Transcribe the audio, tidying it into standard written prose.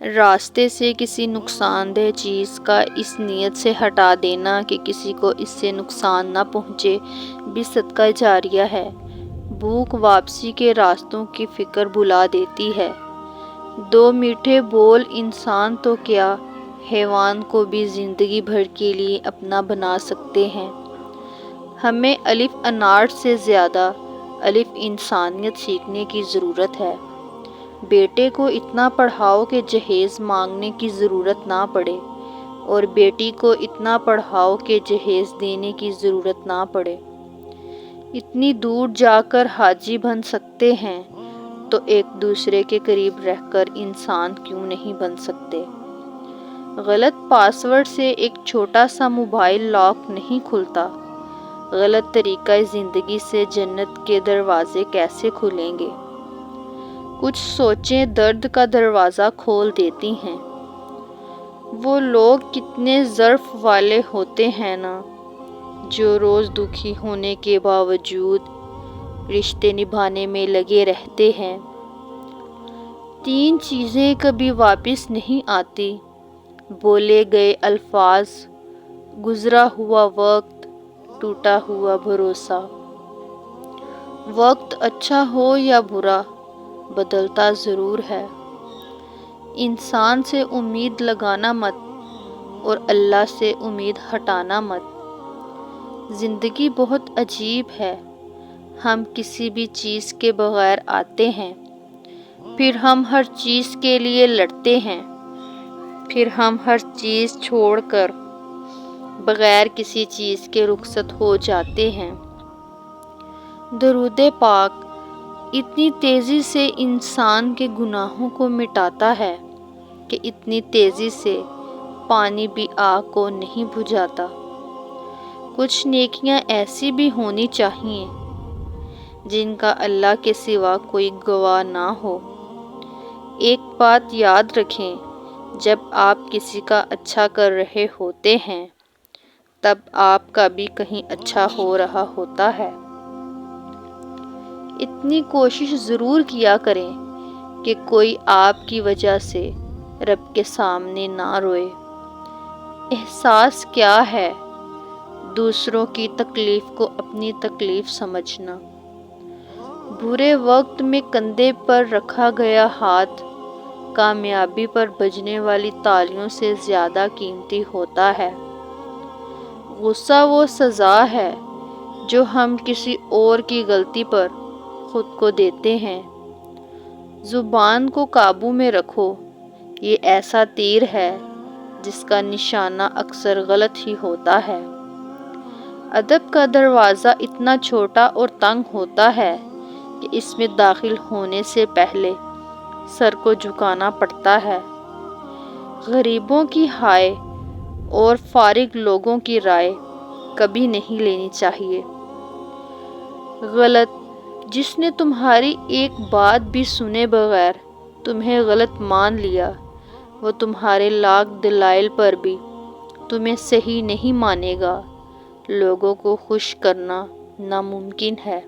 راستے سے کسی نقصان دہ چیز کا اس نیت سے ہٹا دینا کہ کسی کو اس سے نقصان نہ پہنچے بھی صدقہ جاریہ ہے۔ بھوک واپسی کے راستوں کی فکر بھلا دیتی ہے۔ دو میٹھے بول انسان تو کیا حیوان کو بھی زندگی بھر کے لیے اپنا بنا سکتے ہیں۔ ہمیں الف انارٹ سے زیادہ الف انسانیت سیکھنے کی ضرورت ہے۔ بیٹے کو اتنا پڑھاؤ کہ جہیز مانگنے کی ضرورت نہ پڑے، اور بیٹی کو اتنا پڑھاؤ کہ جہیز دینے کی ضرورت نہ پڑے۔ اتنی دور جا کر حاجی بن سکتے ہیں تو ایک دوسرے کے قریب رہ کر انسان کیوں نہیں بن سکتے؟ غلط پاس ورڈ سے ایک چھوٹا سا موبائل لاک نہیں کھلتا۔ غلط طریقہ زندگی سے جنت کے دروازے کیسے کھلیں گے؟ کچھ سوچیں درد کا دروازہ کھول دیتی ہیں۔ وہ لوگ کتنے ظرف والے ہوتے ہیں نا، جو روز دکھی ہونے کے باوجود رشتے نبھانے میں لگے رہتے ہیں۔ تین چیزیں کبھی واپس نہیں آتی: بولے گئے الفاظ، گزرا ہوا وقت، ٹوٹا ہوا بھروسہ۔ وقت اچھا ہو یا برا بدلتا ضرور ہے۔ انسان سے امید لگانا مت، اور اللہ سے امید ہٹانا مت۔ زندگی بہت عجیب ہے۔ ہم کسی بھی چیز کے بغیر آتے ہیں، پھر ہم ہر چیز کے لیے لڑتے ہیں، پھر ہم ہر چیز چھوڑ کر بغیر کسی چیز کے رخصت ہو جاتے ہیں۔ درود پاک اتنی تیزی سے انسان کے گناہوں کو مٹاتا ہے کہ اتنی تیزی سے پانی بھی آگ کو نہیں بجھاتا۔ کچھ نیکیاں ایسی بھی ہونی چاہیے جن کا اللہ کے سوا کوئی گواہ نہ ہو۔ ایک بات یاد رکھیں، جب آپ کسی کا اچھا کر رہے ہوتے ہیں تب آپ کا بھی کہیں اچھا ہو رہا ہوتا ہے۔ اتنی کوشش ضرور کیا کریں کہ کوئی آپ کی وجہ سے رب کے سامنے نہ روئے۔ احساس کیا ہے دوسروں کی تکلیف کو اپنی تکلیف سمجھنا؟ برے وقت میں کندھے پر رکھا گیا ہاتھ کامیابی پر بجنے والی تالیوں سے زیادہ قیمتی ہوتا ہے۔ غصہ وہ سزا ہے جو ہم کسی اور کی غلطی پر خود کو دیتے ہیں۔ زبان کو قابو میں رکھو، یہ ایسا تیر ہے جس کا نشانہ اکثر غلط ہی ہوتا ہے۔ ادب کا دروازہ اتنا چھوٹا اور تنگ ہوتا ہے کہ اس میں داخل ہونے سے پہلے سر کو جھکانا پڑتا ہے۔ غریبوں کی ہائے اور فارغ لوگوں کی رائے کبھی نہیں لینی چاہیے۔ غلط جس نے تمہاری ایک بات بھی سنے بغیر تمہیں غلط مان لیا، وہ تمہارے لاکھ دلائل پر بھی تمہیں صحیح نہیں مانے گا۔ لوگوں کو خوش کرنا ناممکن ہے۔